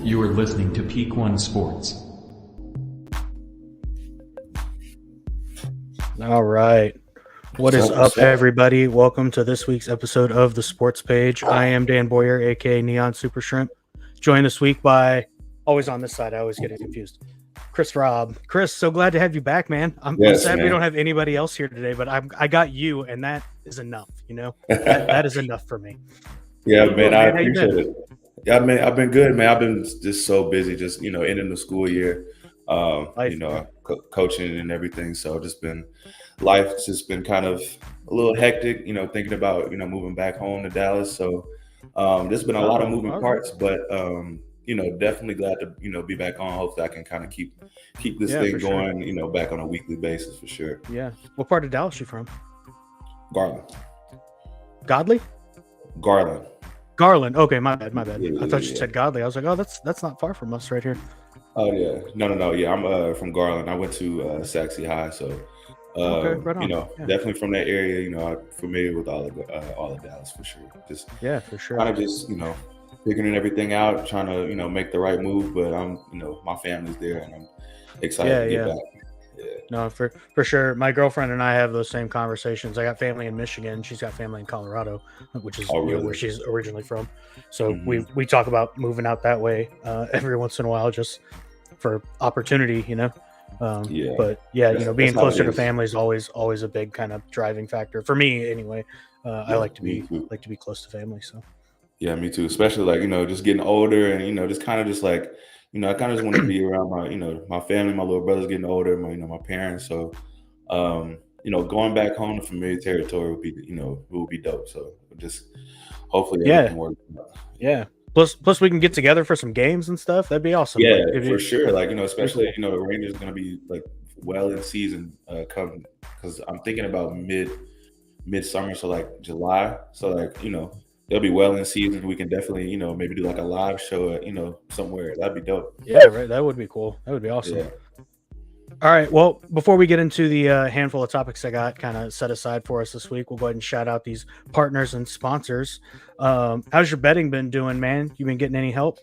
You are listening to PeakOneSports. All right. What is up, everybody? Welcome to this week's episode of the Sports Page. I am Dan Boyer, aka Neon Super Shrimp. Joined this week by, always on this side, I always get it confused, Chris Robb. Chris, so glad to have you back, man. I'm sad we don't have anybody else here today, but I got you, and that is enough. You know, that is enough for me. Yeah, man, I appreciate it. Yeah, man, I've been good, man. I've been just so busy, just ending the school year, coaching and everything. So life's just been kind of a little hectic, thinking about moving back home to Dallas. So there's been a lot of moving parts, but definitely glad to be back on. Hopefully, I can kind of keep this thing going, back on a weekly basis for sure. Yeah. What part of Dallas you from? Garland. Godly? Garland. Okay, my bad. I thought you said Godly. I was like, oh, that's not far from us right here. Oh yeah, no. Yeah, I'm from Garland. I went to Saxe High, so definitely from that area. I'm familiar with all of Dallas for sure. For sure. Kind of just figuring everything out, trying to make the right move. But I'm my family's there, and I'm excited to get back. Yeah. No, for sure. My girlfriend and I have those same conversations. I got family in Michigan. She's got family in Colorado, which is where she's originally from. So we talk about moving out that way every once in a while, just for opportunity, But being closer to family is always a big kind of driving factor for me, anyway. I like to be close to family. So. Yeah, me too. Especially just getting older and just kind of just like. I kind of just want to be around my family. My little brother's getting older. My parents. So, going back home to familiar territory would be dope. So, just hopefully everything works out. Yeah. Plus, we can get together for some games and stuff. That'd be awesome. Yeah, for sure. Especially the Rangers are going to be well in season come, because I'm thinking about midsummer, so July. So they'll be well in season. We can definitely, maybe do a live show at, somewhere. That'd be dope. Yeah, right. That would be cool. That would be awesome. Yeah. All right. Well, before we get into the handful of topics I got kind of set aside for us this week, we'll go ahead and shout out these partners and sponsors. How's your betting been doing, man? You been getting any help?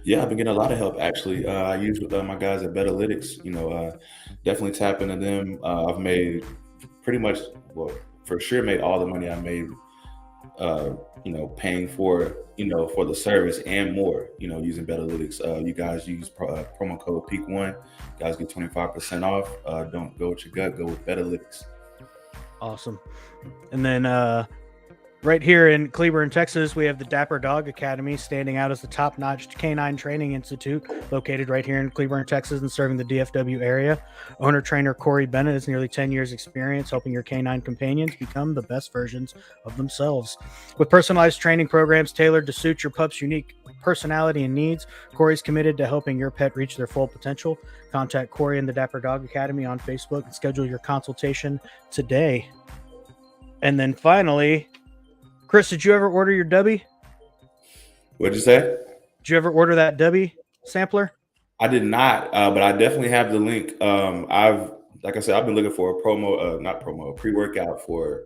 Yeah, I've been getting a lot of help, actually. I use with my guys at Betalytics. Definitely tap into them. I've made pretty much, for sure made all the money I made paying for the service and more, using Betalytics. You guys use promo code PEAK1. You guys get 25% off. Don't go with your gut, go with Betalytics. Awesome. And then right here in Cleburne, Texas, we have the Dapper Dog Academy, standing out as the top-notch canine training institute located right here in Cleburne, Texas, and serving the DFW area. Owner-trainer Corey Bennett has nearly 10 years experience helping your canine companions become the best versions of themselves. With personalized training programs tailored to suit your pup's unique personality and needs, Corey's committed to helping your pet reach their full potential. Contact Corey and the Dapper Dog Academy on Facebook and schedule your consultation today. And then finally, Chris, did you ever order your Dubby? What'd you say? Did you ever order that Dubby sampler? I did not, but I definitely have the link. Like I said, I've been looking for a pre-workout for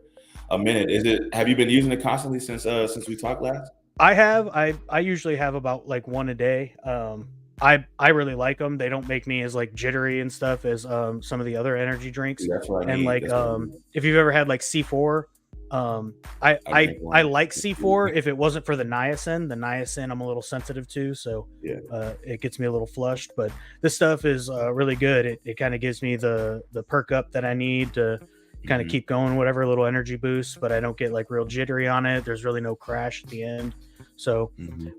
a minute. Have you been using it constantly since we talked last? I have. I usually have about one a day. I really like them. They don't make me as jittery and stuff as some of the other energy drinks. That's what I need. And if you've ever had C4, I like C4 if it wasn't for the niacin. The niacin I'm a little sensitive to, so it gets me a little flushed. But this stuff is really good. It kind of gives me the perk up that I need to kind of keep going, whatever little energy boost. But I don't get like real jittery on it. There's really no crash at the end. So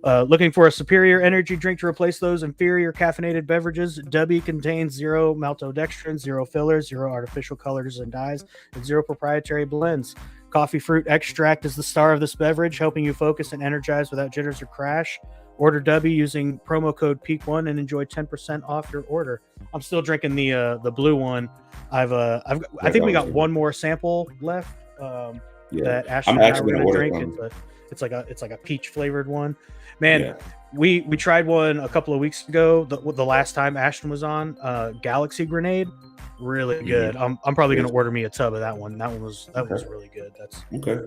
looking for a superior energy drink to replace those inferior caffeinated beverages. W contains 0 maltodextrin, 0 fillers, 0 artificial colors and dyes, and 0 proprietary blends. Coffee fruit extract is the star of this beverage, helping you focus and energize without jitters or crash. Order W using promo code PEAK1 and enjoy 10% off your order. I'm still drinking the blue one. I think we got one more sample left. That Ashton and I were gonna drink. It's like a peach flavored one. Man, we tried one a couple of weeks ago. The last time Ashton was on, Galaxy Grenade. Really good. I'm probably gonna order me a tub of that one. That was really good. That's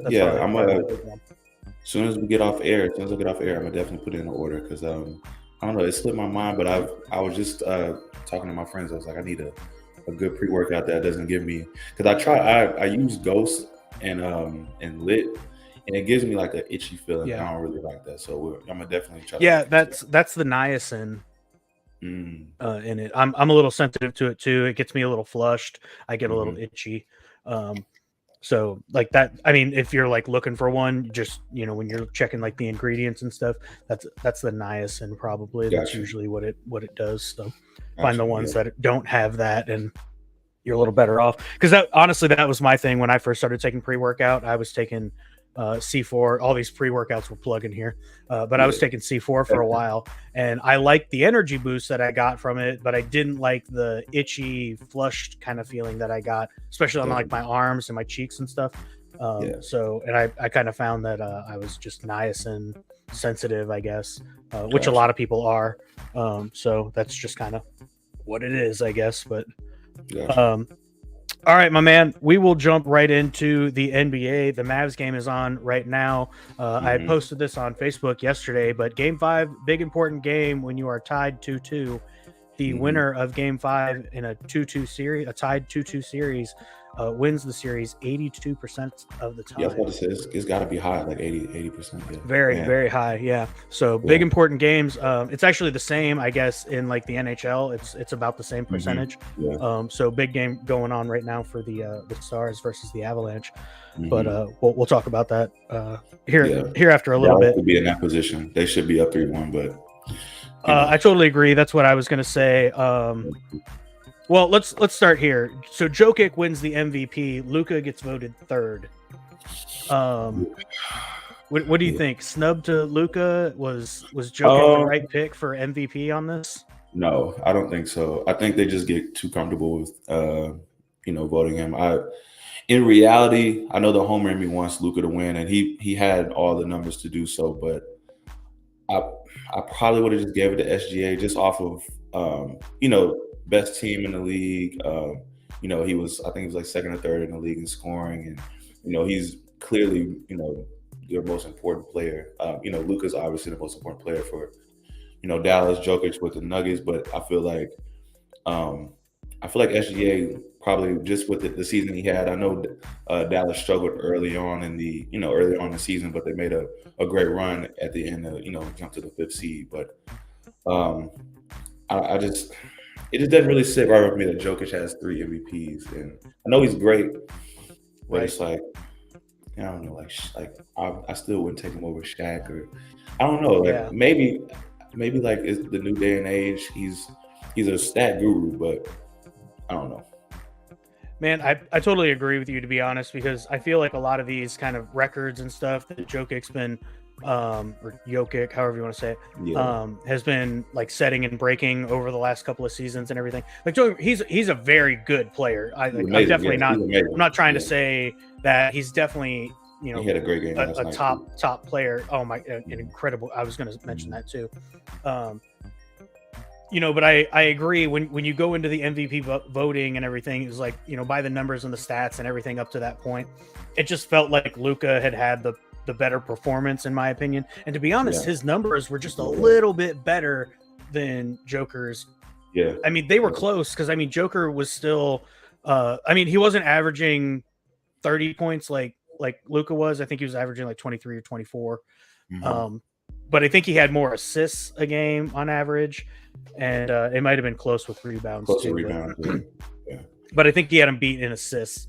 yeah. I'm as soon as we get off air, I'm gonna definitely put in an order because I don't know, it slipped my mind, but I was just talking to my friends. I was like, I need a good pre-workout that doesn't give me, because I use Ghost and Lit, and it gives me like an itchy feeling. I don't really like that, so I'm gonna definitely try. Yeah, that's the niacin. In it, I'm a little sensitive to it too. It gets me a little flushed. I get a little itchy. So like that. I mean, if you're like looking for one, just when you're checking like the ingredients and stuff, that's the niacin probably. That's usually what it does. So find the ones that don't have that, and you're a little better off. Because honestly, that was my thing when I first started taking pre-workout. I was taking C4. All these pre-workouts were plugging here, but I was taking C4 for a while, and I liked the energy boost that I got from it, but I didn't like the itchy, flushed kind of feeling that I got, especially on like my arms and my cheeks and stuff. So, and I kind of found that I was just niacin sensitive, I guess, which a lot of people are. So that's just kind of what it is, I guess. But all right, my man, we will jump right into the NBA. The Mavs game is on right now. I had posted this on Facebook yesterday, but Game 5, big important game when you are tied 2-2. The winner of Game 5 in a 2-2 series, a tied 2-2 series, wins the series 82% of the time. Yeah, I was about to say it's got to be high, like 80%. Yeah. Very high. Yeah. So big important games. It's actually the same, I guess, in like the NHL. It's about the same percentage. So big game going on right now for the Stars versus the Avalanche. But we'll talk about that here after a little bit. Could be in that position. They should be up 3-1, but I totally agree. That's what I was going to say. Well, let's start here. So Jokic wins the MVP. Luka gets voted third. What do you think? Snub to Luka? Was Jokic the right pick for MVP on this? No, I don't think so. I think they just get too comfortable with voting him. In reality, I know the homer in me wants Luka to win, and he had all the numbers to do so, but I probably would have just gave it to SGA just off of best team in the league. I think he was like second or third in the league in scoring, and he's clearly their most important player. Luka's obviously the most important player for Dallas. Jokic with the Nuggets, but I feel like SGA probably just with the season he had. I know Dallas struggled early on in the season, but they made a great run at the end. Jumped to the 5th seed, but it just doesn't really sit right with me that Jokic has 3 MVPs, and I know he's great, but it's like I don't know, I still wouldn't take him over Shaq, or I don't know, maybe like it's the new day and age. He's a stat guru, but I don't know. Man, I totally agree with you, to be honest, because I feel like a lot of these kind of records and stuff that Jokic's been or Jokic, however you want to say it, has been like setting and breaking over the last couple of seasons and everything. Like he's a very good player. I'm definitely not. I'm not trying to say that he's definitely he had a great game. A top player. Oh my, an incredible. I was going to mention that too. But I agree when you go into the MVP voting and everything, is like by the numbers and the stats and everything up to that point, it just felt like Luka had the better performance, in my opinion. And to be honest, his numbers were just a little bit better than Joker's. Yeah. I mean, they were close because Joker was still he wasn't averaging 30 points like like Luka was. I think he was averaging like 23 or 24. Mhm. But I think he had more assists a game on average, and it might have been close with rebounds Close to too. rebound. Yeah. But I think he had him beat in assists,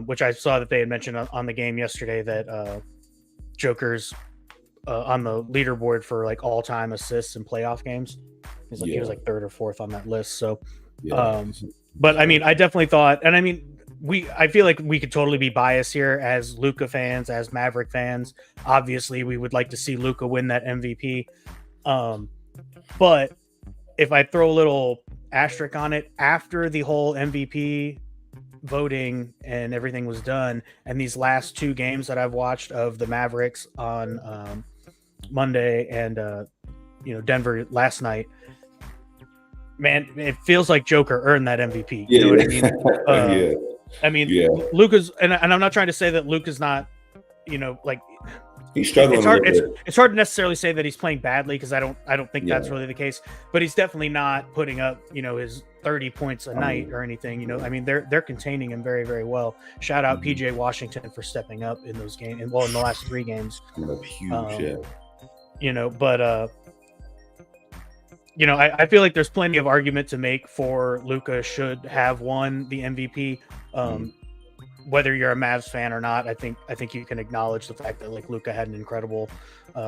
which I saw that they had mentioned on the game yesterday that Joker's on the leaderboard for like all-time assists in playoff games. He was like third or fourth on that list. So, Yeah. but I mean, I definitely thought, and I mean, I feel like we could totally be biased here as Luka fans, as Maverick fans. Obviously, we would like to see Luka win that MVP. But if I throw a little asterisk on it, after the whole MVP voting and everything was done, and these last two games that I've watched of the Mavericks on Monday and Denver last night, man, it feels like Joker earned that MVP. You know what I mean? I mean, Luka's, and I'm not trying to say that Luka's not, like he's struggling. It's hard to necessarily say that he's playing badly because I don't think that's really the case. But he's definitely not putting up, his 30 points a night or anything. I mean, they're containing him very, very well. Shout out PJ Washington for stepping up in those games, in the last 3 games. Huge, But I feel like there's plenty of argument to make for Luka should have won the MVP. Whether you're a Mavs fan or not, I think you can acknowledge the fact that like Luka had an incredible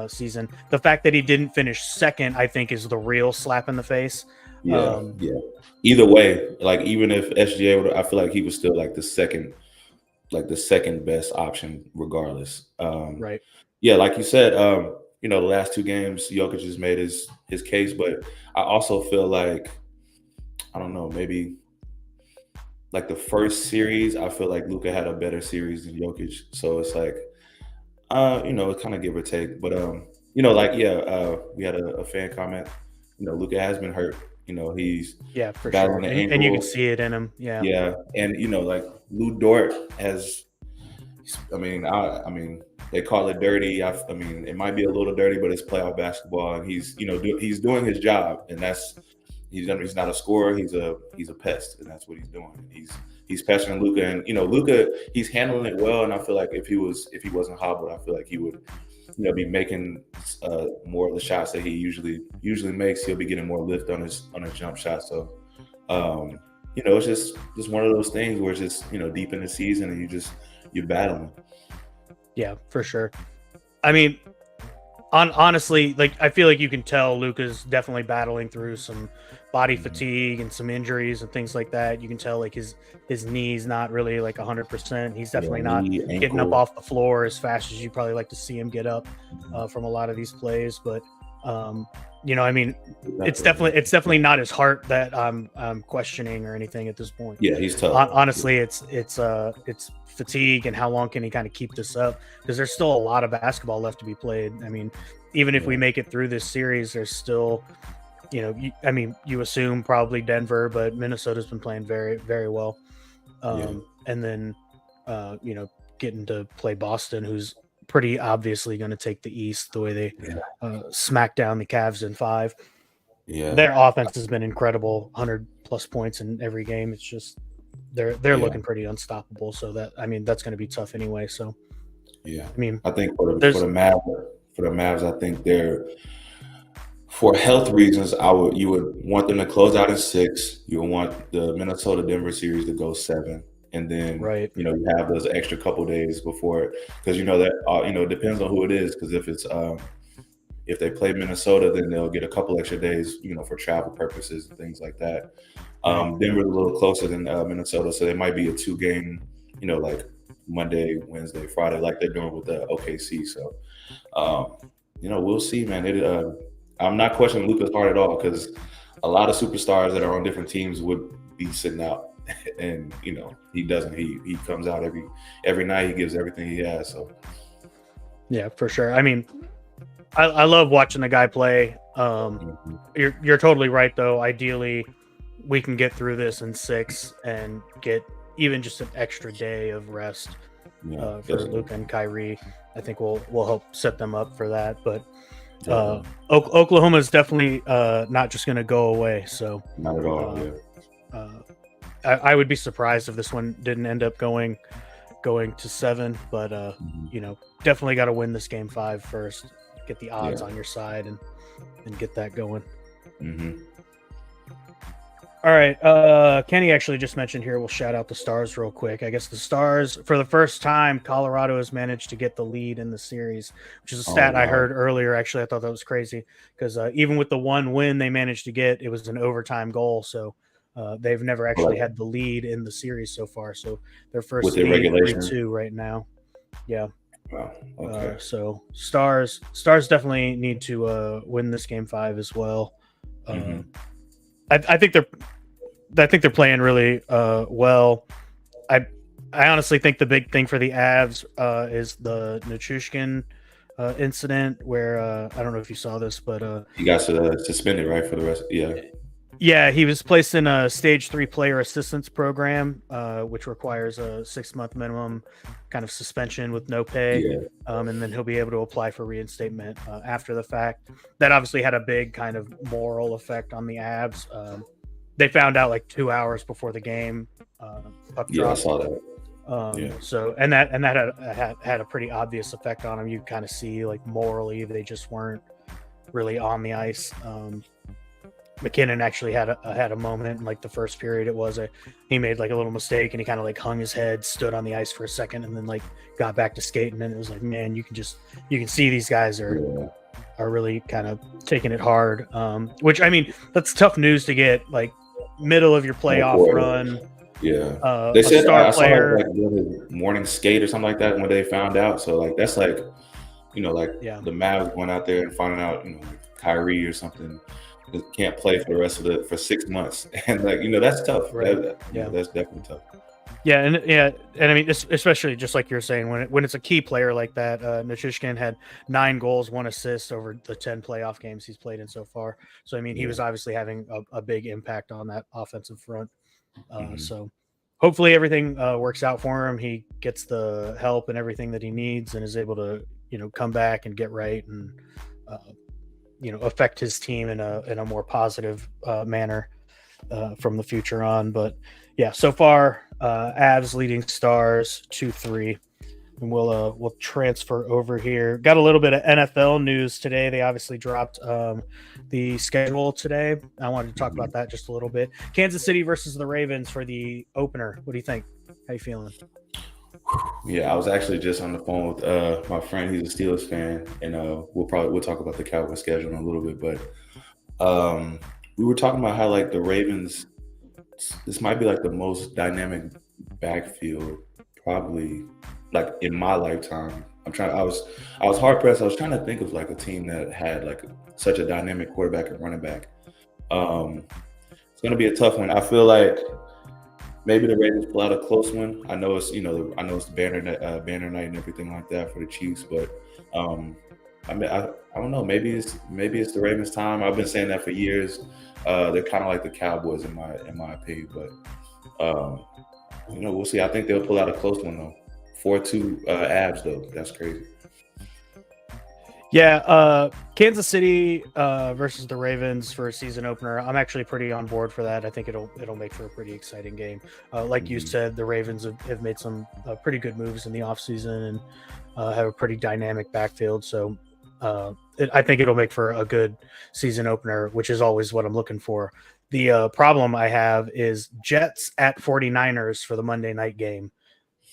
season. The fact that he didn't finish second, I think, is the real slap in the face. Either way, like even if SGA would, I feel like he was still like the second best option, regardless. Right. Yeah, like you said, the last 2 games, Jokic has made his case, but I also feel like, I don't know, maybe like the first series, I feel like Luka had a better series than Jokic. So it's like, it's kind of give or take. But we had a fan comment. Luka has been hurt. He's for sure, and you can see it in him. Yeah, and like Lou Dort has. I mean, they call it dirty. I mean, it might be a little dirty, but it's playoff basketball, and he's he's doing his job, and he's not a scorer. He's a pest, and that's what he's doing. He's pestering Luka, and Luka, he's handling it well. And I feel like if he wasn't hobbled, I feel like he would be making more of the shots that he usually makes. He'll be getting more lift on his jump shot. So it's just one of those things where it's just deep in the season and you're battling. Yeah, for sure. I mean, honestly, like I feel like you can tell Luka's definitely battling through some body fatigue and some injuries and things like that. You can tell like his knee's not really like 100%. He's definitely not getting up off the floor as fast as you probably like to see him get up from a lot of these plays. But I mean, it's definitely not his heart that I'm questioning or anything at this point. Yeah, he's tough. Honestly, it's fatigue and how long can he kind of keep this up, because there's still a lot of basketball left to be played. I mean, even if we make it through this series, there's still you assume probably Denver, but Minnesota's been playing very, very well. And then getting to play Boston, who's pretty obviously going to take the East the way they smack down the Cavs in 5. Their offense has been incredible, 100+ points in every game. It's just they're looking pretty unstoppable. So that's going to be tough anyway. So I think for the Mavs, I think they're, for health reasons, you would want them to close out in 6. You would want the Minnesota Denver series to go 7. And then, you have those extra couple days before, because that it depends on who it is. Because if they play Minnesota, then they'll get a couple extra days, for travel purposes and things like that. Denver's a little closer than Minnesota, so they might be a 2-game, like Monday, Wednesday, Friday, like they're doing with the OKC. So, we'll see, man. I'm not questioning Luka's heart at all, because a lot of superstars that are on different teams would be sitting out. And he doesn't. He comes out every night. He gives everything he has. So yeah, for sure. I mean, I love watching the guy play. You're totally right, though. Ideally, we can get through this in 6 and get even just an extra day of rest for Luka and Kyrie. I think we'll help set them up for that. But Oklahoma is definitely not just going to go away. So not at all. I would be surprised if this one didn't end up going going to 7, but definitely got to win this game 5 first. Get the odds on your side and get that going. Mm-hmm. All right. Kenny actually just mentioned here, we'll shout out the Stars real quick. I guess the Stars, for the first time, Colorado has managed to get the lead in the series, which is a stat I heard earlier. Actually, I thought that was crazy because even with the one win they managed to get, it was an overtime goal. So they've never actually had the lead in the series so far. So their first with the lead, regulation 3-2 right now. Yeah. Wow. Okay. So Stars definitely need to win this game 5 as well. I think they're playing really well. I honestly think the big thing for the Avs is the Nichushkin incident where I don't know if you saw this, but he got suspended, right, for the rest. Yeah, he was placed in a stage 3 player assistance program, which requires a 6-month minimum kind of suspension with no pay. And then he'll be able to apply for reinstatement after the fact. That obviously had a big kind of moral effect on the Avs. They found out like 2 hours before the game. I saw that. So and that had a pretty obvious effect on him. You kind of see like morally they just weren't really on the ice. McKinnon actually had a moment in like the first period. He made like a little mistake and he kind of like hung his head, stood on the ice for a second, and then like got back to skating. And it was like, man, you can see these guys are really kind of taking it hard. Which I mean, that's tough news to get like middle of your playoff run. Yeah, they said star I player saw like morning skate or something like that when they found out. So like that's like, the Mavs going out there and finding out, like Kyrie or something can't play for the rest of for 6 months, and like that's tough. Right. That's definitely tough. Yeah, and I mean, especially just like you're saying, when it's a key player like that, Nichushkin had 9 goals, 1 assist over the 10 playoff games he's played in so far. So I mean, he was obviously having a big impact on that offensive front. So hopefully everything works out for him. He gets the help and everything that he needs, and is able to come back and get right and affect his team in a more positive manner from the future on. But yeah, so far Avs leading Stars 2-3, and we'll transfer over here. Got a little bit of NFL news today. They obviously dropped the schedule today. I wanted to talk about that just a little bit. Kansas City versus the Ravens for the opener. What do you think? How you feeling? Yeah, I was actually just on the phone with my friend. He's a Steelers fan, and we'll talk about the Cowboys schedule in a little bit. But we were talking about how like the Ravens, this might be like the most dynamic backfield probably like in my lifetime. I was hard pressed. I was trying to think of like a team that had like such a dynamic quarterback and running back. It's going to be a tough one. I feel like maybe the Ravens pull out a close one. I know it's the banner night and everything like that for the Chiefs, but I don't know. Maybe it's the Ravens' time. I've been saying that for years. They're kind of like the Cowboys in my opinion, but we'll see. I think they'll pull out a close one though. 4-2 Avs though. That's crazy. Yeah, Kansas City versus the Ravens for a season opener. I'm actually pretty on board for that. I think it'll make for a pretty exciting game. Like you said, the Ravens have made some pretty good moves in the offseason and have a pretty dynamic backfield. So I think it'll make for a good season opener, which is always what I'm looking for. The problem I have is Jets at 49ers for the Monday night game.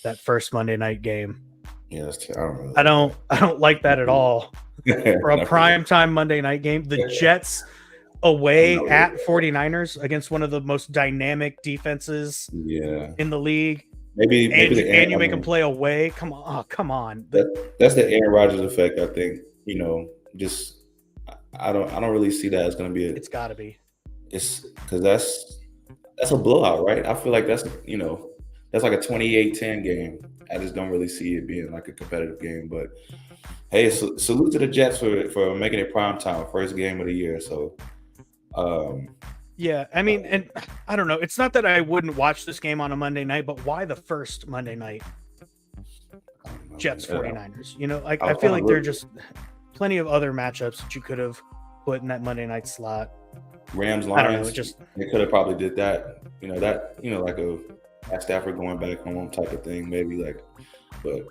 That first Monday night game. Yeah, that's terrible. I don't like that at all. For a primetime Monday night game, the Jets away at 49ers against one of the most dynamic defenses in the league. Maybe you make them play away. Come on. That's the Aaron Rodgers effect. I think just I don't really see that as going to be. It's got to be. It's because that's a blowout, right? I feel like that's like a 28-10 game. I just don't really see it being like a competitive game. But hey, salute to the Jets for making it prime time, first game of the year. So, yeah, I mean, and I don't know. It's not that I wouldn't watch this game on a Monday night, but why the first Monday night? Jets 49ers. I feel like there are just plenty of other matchups that you could have put in that Monday night slot. Rams Lions. They could have probably did that. Like a Matt Stafford going back home type of thing, maybe like, but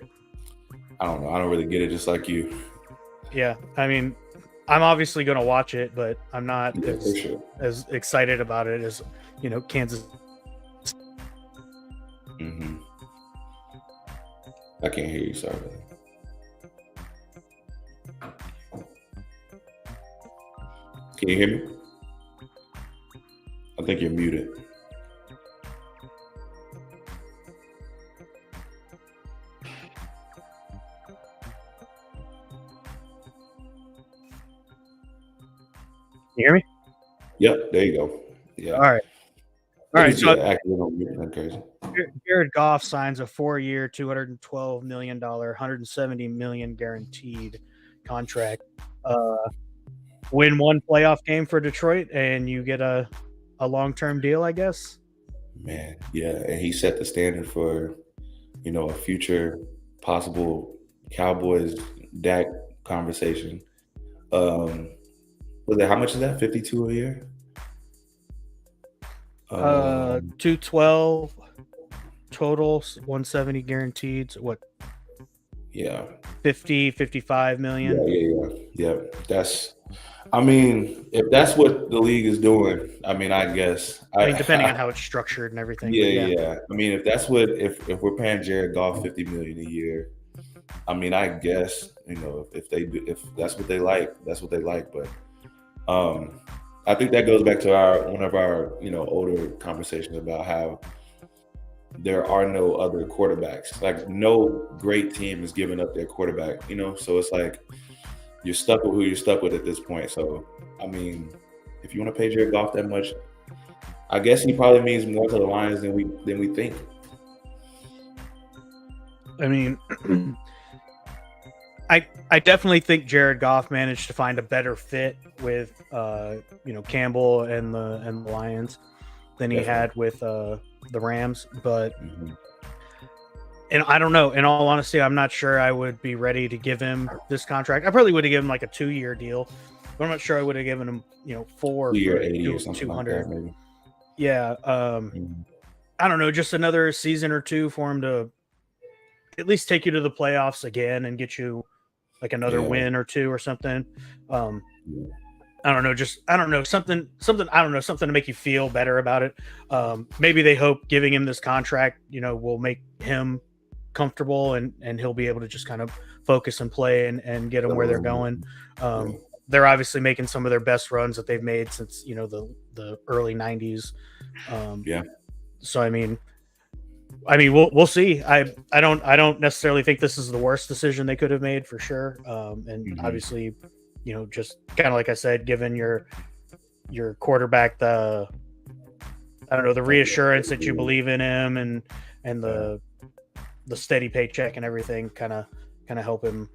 I don't know. I don't really get it, just like you. Yeah, I mean, I'm obviously going to watch it, but I'm not Yeah, for sure. as excited about it as Kansas. Mm-hmm. I can't hear you. Sorry. Can you hear me? I think you're muted. You hear me? Yep, there you go. Yeah. All right. All right. So actually on mute. That's crazy. Jared Goff signs a 4-year, $212 million, $170 million guaranteed contract. Win one playoff game for Detroit, and you get a long-term deal, I guess. Man, yeah, and he set the standard for, a future possible Cowboys Dak conversation. Was it, how much is that? 52 a year? 212 total, 170 guaranteed. So what? Yeah. 55 million. Yeah. I mean, if that's what the league is doing, I mean, I guess. Depending on how it's structured and everything. Yeah. I mean, if we're paying Jared Goff $50 million a year, I mean, I guess, if that's what they like, that's what they like. But I think that goes back to one of our older conversations about how there are no other quarterbacks. Like, no great team is giving up their quarterback. So it's like you're stuck with who you're stuck with at this point. So I mean, if you want to pay Jared Goff that much, I guess he probably means more to the Lions than we think. I mean, I definitely think Jared Goff managed to find a better fit with Campbell and the Lions than he had with the Rams, but and I don't know. In all honesty, I'm not sure I would be ready to give him this contract. I probably would have given him like a 2-year deal, but I'm not sure I would have given him 4 2-year 80 or something 200. Like that, maybe. Yeah, I don't know, just another season or two for him to at least take you to the playoffs again and get you like another win or two or something. I don't know, something to make you feel better about it. Maybe they hope giving him this contract, will make him comfortable and he'll be able to just kind of focus and play and get them where they're going. They're obviously making some of their best runs that they've made since, the early 90s. So, I mean, we'll see. I don't necessarily think this is the worst decision they could have made, for sure. Obviously, just kind of like I said, given your quarterback the reassurance that you believe in him and the steady paycheck and everything, kind of help him.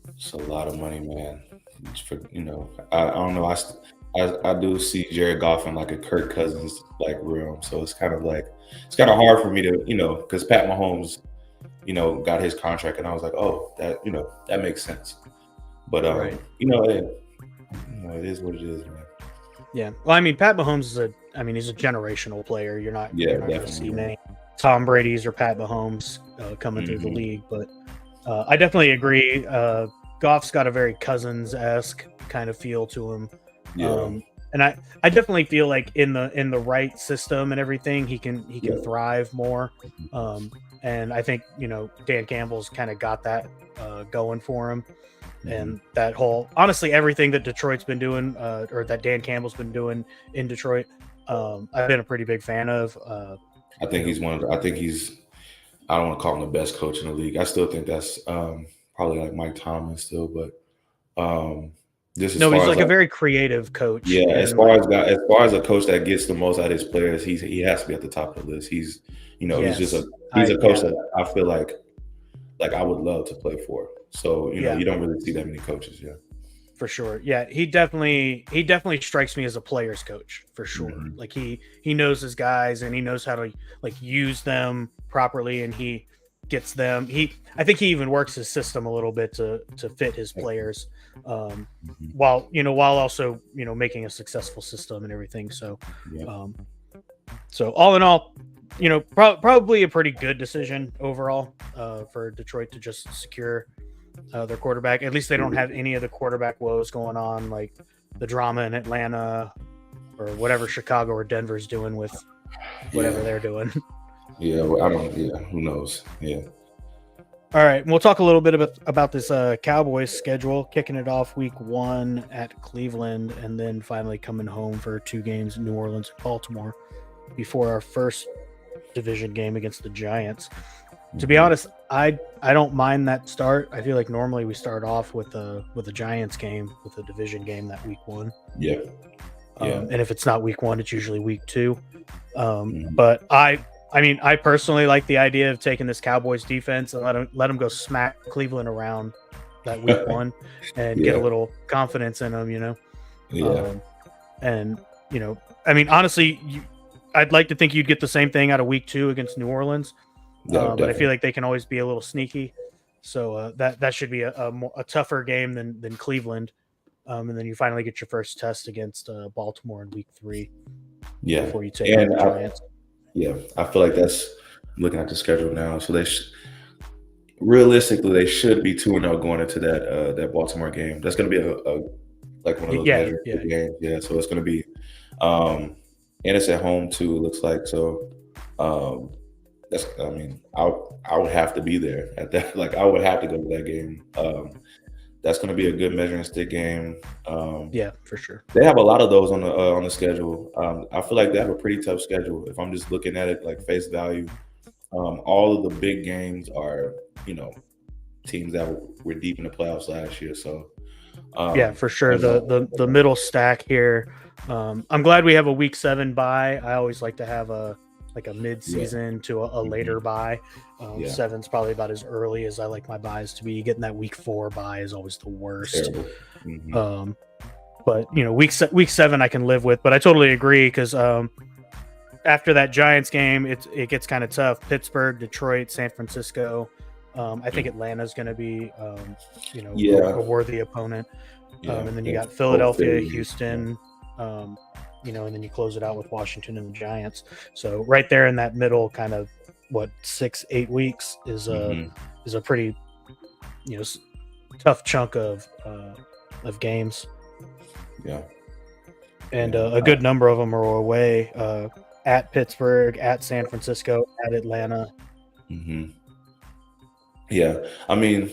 It's a lot of money, man. For I don't know. I do see Jared Goff in like a Kirk Cousins like realm, so it's kind of hard for me to because Pat Mahomes got his contract and I was like, oh, that makes sense. But right. It is what it is, man. Yeah. Well, I mean, Pat Mahomes is he's a generational player. You're not going to see many Tom Brady's or Pat Mahomes coming through the league, but I definitely agree. Goff's got a very Cousins-esque kind of feel to him. Yeah. And I definitely feel like in the right system and everything, he can thrive more. And I think, Dan Campbell's kind of got that going for him. And that whole, honestly, everything that Detroit's been doing, or that Dan Campbell's been doing in Detroit, I've been a pretty big fan of. I think he's I don't want to call him the best coach in the league. I still think that's probably like Mike Tomlin still, but he's like a very creative coach. Yeah, as far as a coach that gets the most out of his players, he has to be at the top of the list. He's he's a coach that I feel like I would love to play for. So you don't really see that many coaches, for sure. Yeah, he definitely strikes me as a player's coach, for sure. Like he knows his guys and he knows how to use them properly, and he gets them. I think he even works his system a little bit to fit his players, while also making a successful system and everything. So, so all in all, probably a pretty good decision overall for Detroit to just secure their quarterback. At least they don't have any of the quarterback woes going on, like the drama in Atlanta or whatever Chicago or Denver's doing with whatever they're doing. Yeah, well, I don't. Yeah, who knows? Yeah. All right, we'll talk a little bit about this Cowboys schedule, kicking it off week 1 at Cleveland, and then finally coming home for 2 games in New Orleans and Baltimore before our first division game against the Giants. To be honest, I don't mind that start. I feel like normally we start off with a Giants game, with a division game that week 1. Yeah. And if it's not week 1, it's usually week 2. But I personally like the idea of taking this Cowboys defense and let them go smack Cleveland around that week 1 and get a little confidence in them, honestly, I'd like to think you'd get the same thing out of week 2 against New Orleans, but I feel like they can always be a little sneaky. So that should be a tougher game than Cleveland. And then you finally get your first test against Baltimore in week 3. Yeah. Before you take on the Giants. I feel like that's looking at the schedule now. So realistically they should be 2-0 going into that Baltimore game. That's going to be like one of those games. Yeah. So it's going to be, and it's at home too. It looks like so. I would have to be there at that. Like I would have to go to that game. That's going to be a good measuring stick game. Yeah, for sure. They have a lot of those on the schedule. I feel like they have a pretty tough schedule. If I'm just looking at it like face value, all of the big games are, teams that were deep in the playoffs last year. So yeah, for sure. The middle stack here. I'm glad we have a week 7 bye. I always like to have a mid-season to a later bye. 7's probably about as early as I like my buys to be. Getting that week 4 bye is always the worst. But week 7 I can live with. But I totally agree because after that Giants game, it gets kind of tough. Pittsburgh, Detroit, San Francisco. I think Atlanta's going to be a worthy opponent. And then you got Philadelphia, Houston. And then you close it out with Washington and the Giants. So right there in that middle, kind of 6-8 weeks is a pretty tough chunk of games. Yeah, and a good number of them are away at Pittsburgh, at San Francisco, at Atlanta. Yeah, I mean,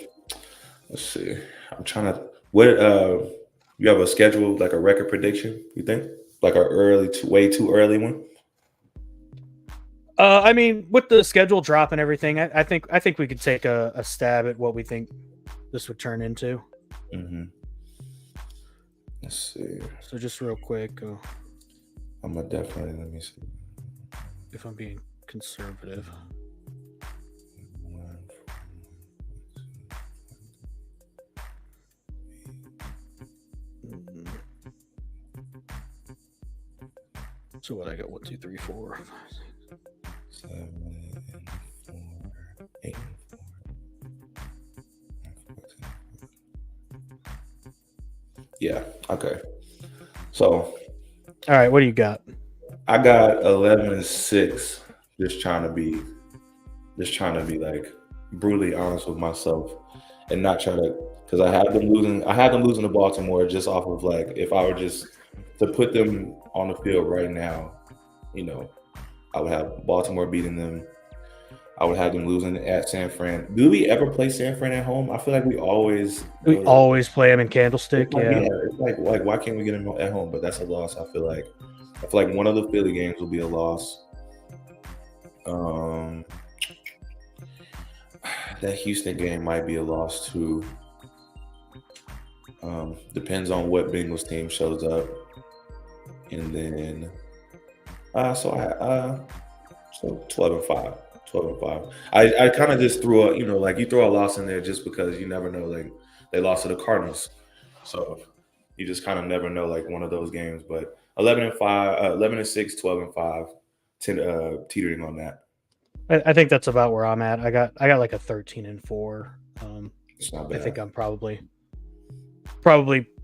let's see. I'm trying to. What you have a schedule like a record prediction? You think? Like way too early one? With the schedule drop and everything, I think we could take a stab at what we think this would turn into. Let's see. So just real quick, I'm gonna definitely let me see. If I'm being conservative. So what I got? 1, 2, 3, 4, 5, 6, 7, 4, 8, 4. Yeah. Okay. So. All right. What do you got? I got 11-6. Just trying to be like brutally honest with myself, and not try to, because I had them losing to Baltimore just off of like, if I were just to put them on the field right now, I would have Baltimore beating them. I would have them losing at San Fran. Do we ever play San Fran at home? I feel like we always play them in Candlestick. Yeah. It's like why can't we get them at home? But that's a loss. I feel like one of the Philly games will be a loss. That Houston game might be a loss too. Depends on what Bengals team shows up. And then so 12-5. I kind of just threw you throw a loss in there just because you never know, like they lost to the Cardinals. So you just kind of never know, like one of those games. But 11-5, 11-6, 12-5, teetering on that. I think that's about where I'm at. I got like a 13-4. It's not bad. I think I'm probably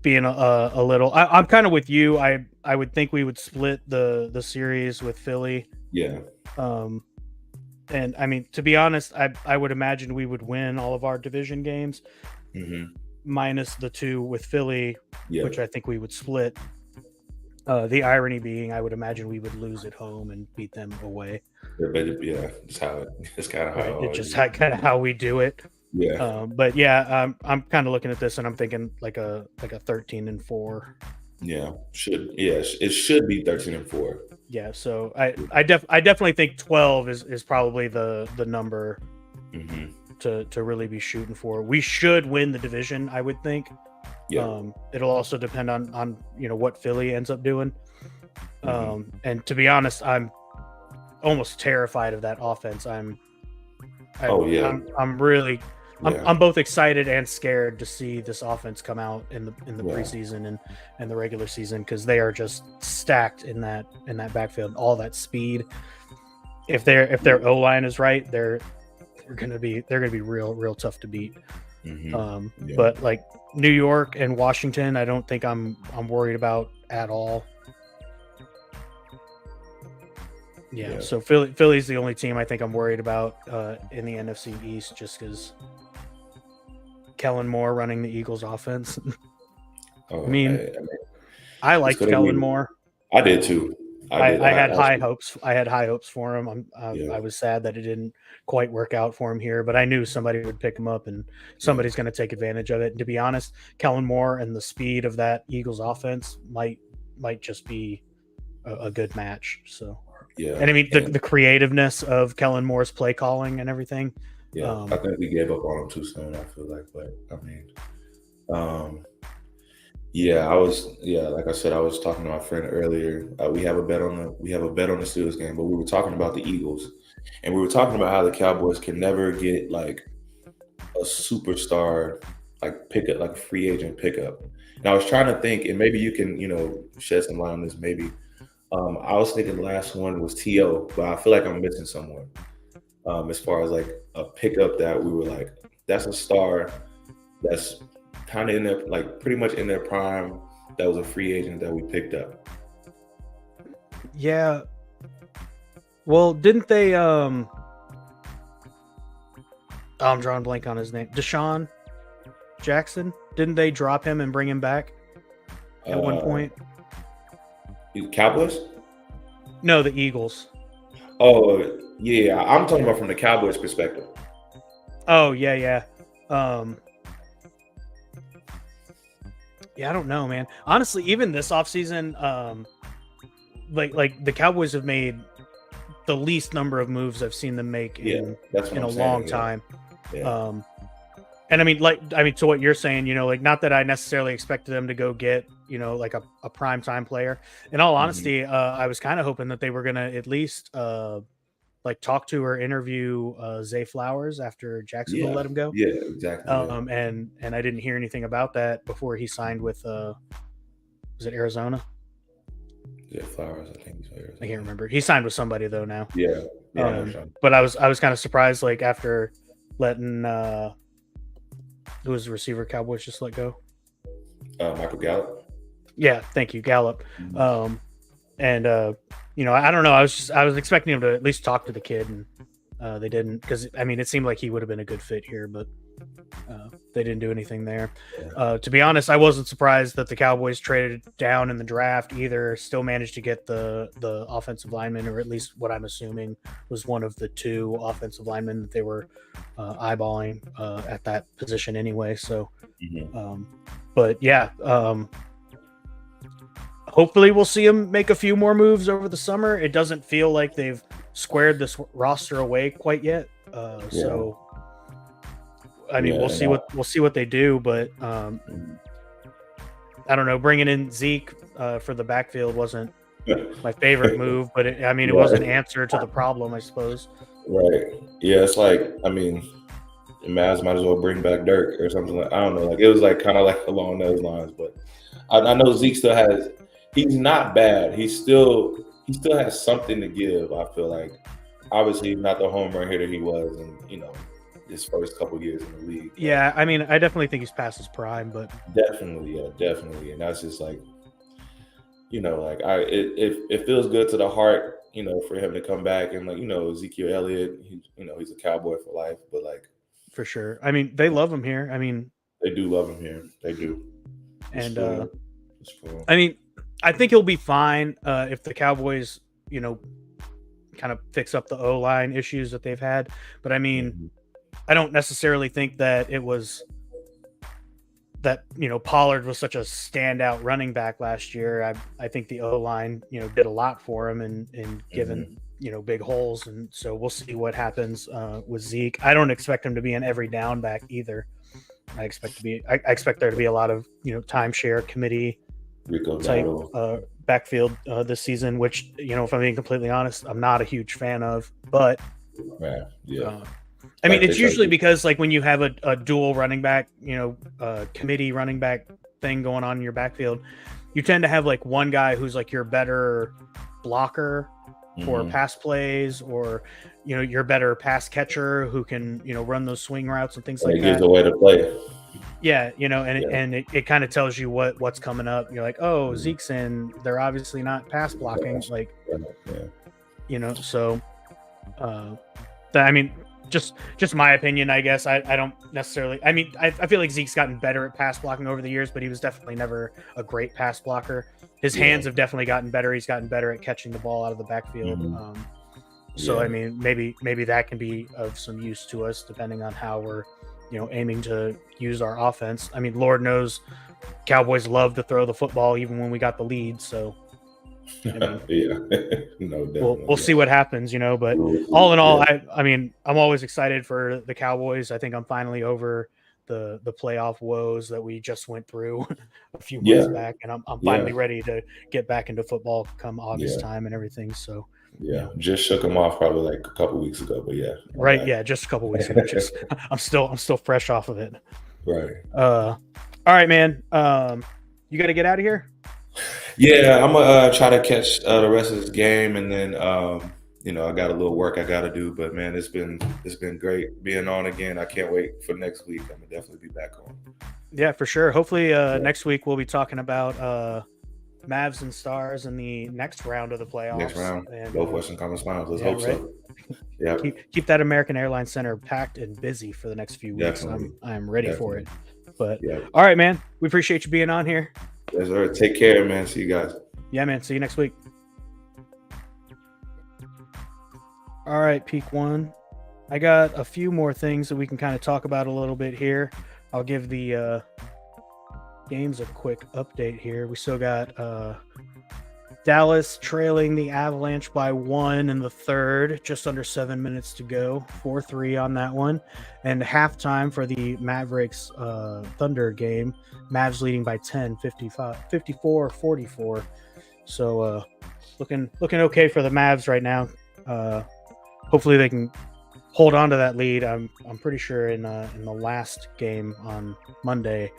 being a little. I'm kind of with you. I would think we would split the series with Philly. Yeah. And I mean, to be honest, I would imagine we would win all of our division games, minus the 2 with Philly, which I think we would split. The irony being, I would imagine we would lose at home and beat them away. Yeah, it's kind of how it's just kind of how we do it. Yeah. But yeah, I'm kind of looking at this and I'm thinking like a 13-4. Yeah, it should be 13-4. Yeah, so I definitely think 12 is probably the number to really be shooting for. We should win the division, I would think. Yeah. It'll also depend on what Philly ends up doing. And to be honest, I'm almost terrified of that offense. I'm both excited and scared to see this offense come out in the preseason and the regular season, because they are just stacked in that backfield. All that speed. If their O-line is right, they're gonna be real tough to beat. But like New York and Washington, I don't think I'm worried about at all. Yeah. So Philly's the only team I think I'm worried about in the NFC East, just because Kellen Moore running the Eagles offense. I liked Kellen Moore. I did too. I had high hopes. I had high hopes for him. I was sad that it didn't quite work out for him here, but I knew somebody would pick him up and somebody's going to take advantage of it. And to be honest, Kellen Moore and the speed of that Eagles offense might just be a good match. So and I mean the creativeness of Kellen Moore's play calling and everything. Yeah, I think we gave up on him too soon, I feel like, but I mean, like I said, I was talking to my friend earlier. We have a bet on the Steelers game, but we were talking about the Eagles, and we were talking about how the Cowboys can never get like a superstar pickup, like a free agent pickup. And I was trying to think, and maybe you can shed some light on this. Maybe I was thinking the last one was T.O., but I feel like I'm missing someone as far as like a pickup that we were like, that's a star that's kind of in their, like pretty much in their prime, that was a free agent that we picked up. Yeah. Well, didn't they I'm drawing a blank on his name. Deshaun Jackson? Didn't they drop him and bring him back at one point? Cowboys? No, the Eagles. Oh, yeah. I'm talking about from the Cowboys perspective. Oh, yeah. Yeah, I don't know, man. Honestly, even this offseason, like the Cowboys have made the least number of moves I've seen them make in a long time. Yeah. And I mean, to what you're saying, like, not that I necessarily expected them to go get, like a prime time player. In all honesty, I was kind of hoping that they were going to at least talk to or interview Zay Flowers after Jacksonville let him go. Yeah, exactly. And I didn't hear anything about that before he signed with was it Arizona? Yeah, Flowers, I think he's Arizona. I can't remember. He signed with somebody though now. Yeah. But I was kind of surprised, like, after letting who was the receiver Cowboys just let go? Michael Gallup. Yeah, thank you, Gallup. And I don't know. I was expecting him to at least talk to the kid, and they didn't, because I mean, it seemed like he would have been a good fit here, but they didn't do anything there. To be honest, I wasn't surprised that the Cowboys traded down in the draft either. Still managed to get the offensive lineman, or at least what I'm assuming was one of the 2 offensive linemen that they were eyeballing at that position anyway. So, but yeah. Hopefully we'll see them make a few more moves over the summer. It doesn't feel like they've squared this roster away quite yet. So, I mean, we'll see what they do. But I don't know. Bringing in Zeke for the backfield wasn't my favorite move, but it was an answer to the problem, I suppose. Right. Yeah. It's like, I mean, might as well bring back Dirk or something. Like, I don't know. Like, it was like kind of like along those lines. But I know Zeke still has. He's not bad. He still has something to give. I feel like, obviously, not the home run hitter he was in his first couple of years in the league. Yeah, I mean, I definitely think he's past his prime, but definitely, and that's just like, it feels good to the heart for him to come back and Ezekiel Elliott, he's a Cowboy for life, but for sure. I mean, they love him here. I mean, they do love him here. They do. And I mean, I think he'll be fine if the Cowboys, kind of fix up the O-line issues that they've had. But I mean, I don't necessarily think that it was that, Pollard was such a standout running back last year. I think the O-line, did a lot for him and given, big holes. And so we'll see what happens with Zeke. I don't expect him to be an every down back either. I expect there to be a lot of, timeshare committee type backfield this season, which, if I'm being completely honest, I'm not a huge fan of, but I mean, it's usually because when you have a dual running back, committee running back thing going on in your backfield, you tend to have one guy who's your better blocker for pass plays, or your better pass catcher who can run those swing routes and things like that. It gives a way to play. Yeah, and it kind of tells you what's coming up. You're like, oh, Zeke's in. They're obviously not pass blocking. So I mean, just my opinion, I guess. I don't necessarily. I mean, I feel like Zeke's gotten better at pass blocking over the years, but he was definitely never a great pass blocker. His hands have definitely gotten better. He's gotten better at catching the ball out of the backfield. I mean, maybe that can be of some use to us depending on how we're aiming to use our offense. I mean, Lord knows Cowboys love to throw the football even when we got the lead. So, I mean, we'll see what happens, but all in all, I mean, I'm always excited for the Cowboys. I think I'm finally over the playoff woes that we just went through a few months back. And I'm finally ready to get back into football come August time and everything. So, just shook them off probably a couple weeks ago, but right. Yeah. Just a couple weeks ago. I'm still fresh off of it. Right. All right, man. You got to get out of here. Yeah, I'm gonna try to catch the rest of this game, and then I got a little work I got to do. But man, it's been great being on again. I can't wait for next week. I'm gonna definitely be back on. Yeah, for sure. Hopefully, next week we'll be talking about Mavs and Stars in the next round of the playoffs. Next round, and, both Western Conference Finals. Let's hope so. Yeah, keep that American Airlines Center packed and busy for the next few weeks. I'm ready for it. But all right, man, we appreciate you being on here. Yes, sir. Take care, man. See you guys. Yeah, man. See you next week. All right, Peak One. I got a few more things that we can kind of talk about a little bit here. I'll give the games a quick update here. We still got Dallas trailing the Avalanche by 1 in the third, just under 7 minutes to go, 4-3 on that one. And halftime for the Mavericks Thunder game, Mavs leading by 10, 54-44. So looking okay for the Mavs right now. Hopefully they can hold on to that lead. I'm pretty sure in the last game on Monday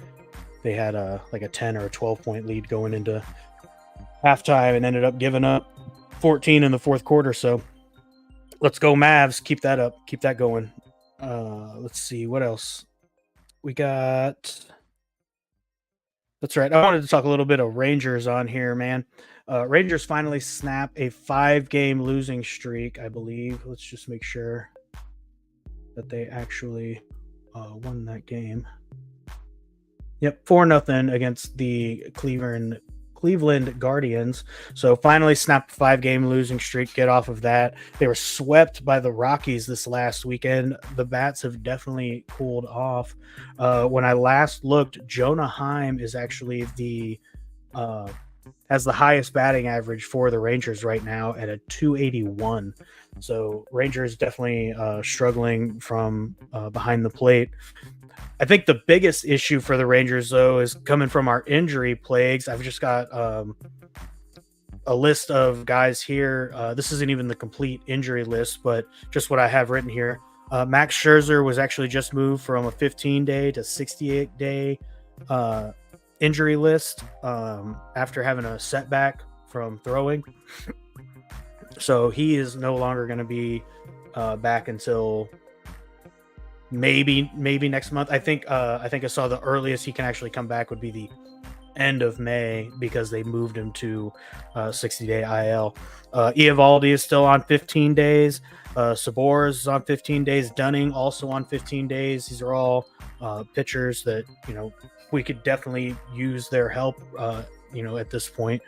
they had a 10 or a 12 point lead going into halftime and ended up giving up 14 in the fourth quarter. So let's go Mavs. Keep that up. Keep that going. Let's see what else we got. That's right. I wanted to talk a little bit of Rangers on here, man. Rangers finally snap a 5-game losing streak, I believe. Let's just make sure that they actually won that game. Yep, 4-0 against the Cleveland Guardians. So finally snapped a 5-game losing streak. Get off of that. They were swept by the Rockies this last weekend. The bats have definitely cooled off. When I last looked, Jonah Heim is actually has the highest batting average for the Rangers right now at a 281. So Rangers definitely struggling from behind the plate. I think the biggest issue for the Rangers, though, is coming from our injury plagues. I've just got a list of guys here. This isn't even the complete injury list, but just what I have written here. Max Scherzer was actually just moved from a 15-day to 68-day injury list after having a setback from throwing. So he is no longer going to be back until maybe next month. I think I saw the earliest he can actually come back would be the end of May because they moved him to 60-day IL. Eovaldi is still on 15 days. Sabor is on 15 days. Dunning also on 15 days. These are all pitchers that, we could definitely use their help, at this point.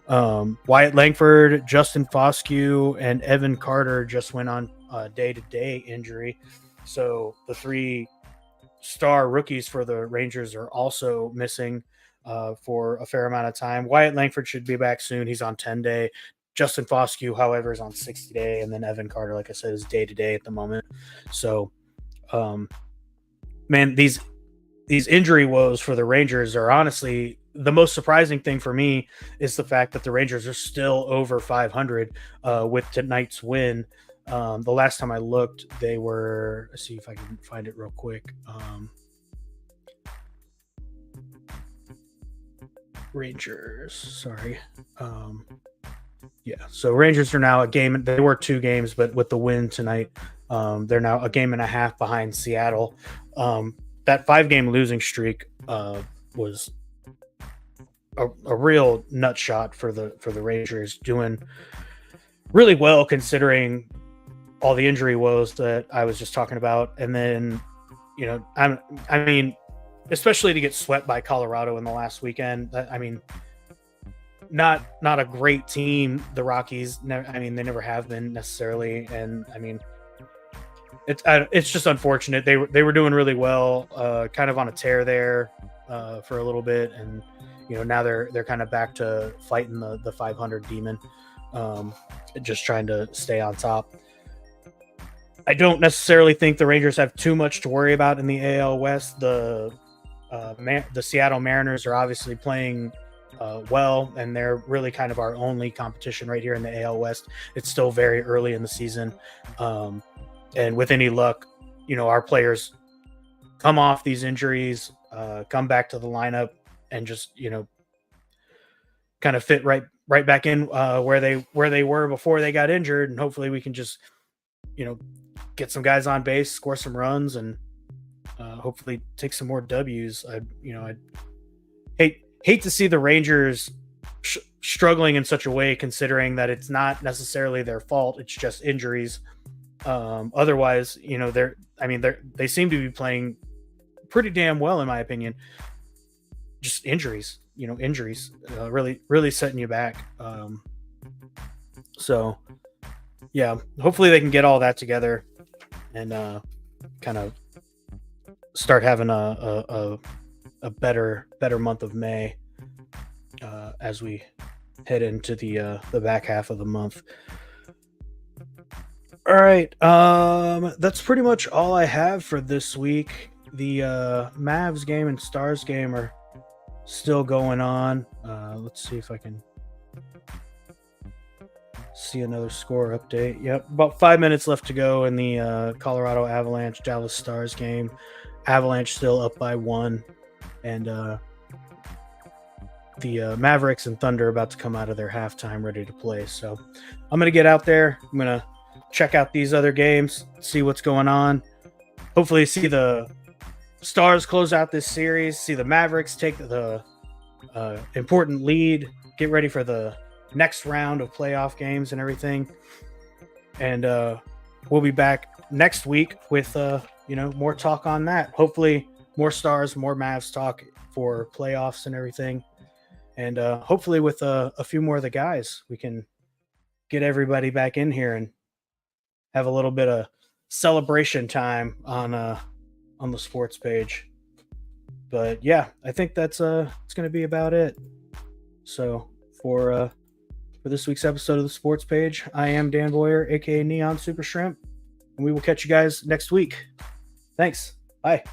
Wyatt Langford, Justin Foscue, and Evan Carter just went on day-to-day injury. So the 3 star rookies for the Rangers are also missing for a fair amount of time. Wyatt Langford should be back soon. He's on 10-day. Justin Foscue, however, is on 60-day. And then Evan Carter, like I said, is day-to-day at the moment. So, man, these injury woes for the Rangers are honestly the most surprising thing for me is the fact that the Rangers are still over 500 with tonight's win. The last time I looked, they were, let's see if I can find it real quick. Rangers, sorry. So Rangers are now a game. They were 2 games, but with the win tonight, they're now a game and a half behind Seattle. That 5-game losing streak was a real nut shot for the Rangers, doing really well considering all the injury woes that I was just talking about. And then, I mean, especially to get swept by Colorado in the last weekend. I mean, not a great team, the Rockies. They never have been necessarily. And I mean, it's just unfortunate. They were doing really well, kind of on a tear there for a little bit, and now they're kind of back to fighting the 500 demon, just trying to stay on top. I don't necessarily think the Rangers have too much to worry about in the AL West. The Seattle Mariners are obviously playing well, and they're really kind of our only competition right here in the AL West. It's still very early in the season. And with any luck, our players come off these injuries, come back to the lineup, and just kind of fit right back in where they were before they got injured, and hopefully we can just get some guys on base, score some runs, and hopefully take some more W's. I'd hate to see the Rangers struggling in such a way, considering that it's not necessarily their fault; it's just injuries. Otherwise, they seem to be playing pretty damn well, in my opinion. Just injuries, really, really setting you back. So yeah, hopefully they can get all that together and kind of start having a better month of May as we head into the back half of the month. All right, that's pretty much all I have for this week. The Mavs game and Stars game are still going on. Let's see if I can see another score update. Yep, about 5 minutes left to go in the Colorado Avalanche Dallas Stars game. Avalanche still up by 1, and the Mavericks and Thunder about to come out of their halftime ready to play. So I'm going to get out there. I'm going to check out these other games, see what's going on. Hopefully see the Stars close out this series, see the Mavericks take the important lead, get ready for the next round of playoff games and everything. And we'll be back next week with more talk on that. Hopefully more Stars, more Mavs talk for playoffs and everything. And hopefully with a few more of the guys, we can get everybody back in here and have a little bit of celebration time on the sports page. But yeah, I think that's it's going to be about it. So for this week's episode of the sports page, I am Dan Boyer, aka Neon Super Shrimp, and we will catch you guys next week. Thanks. Bye.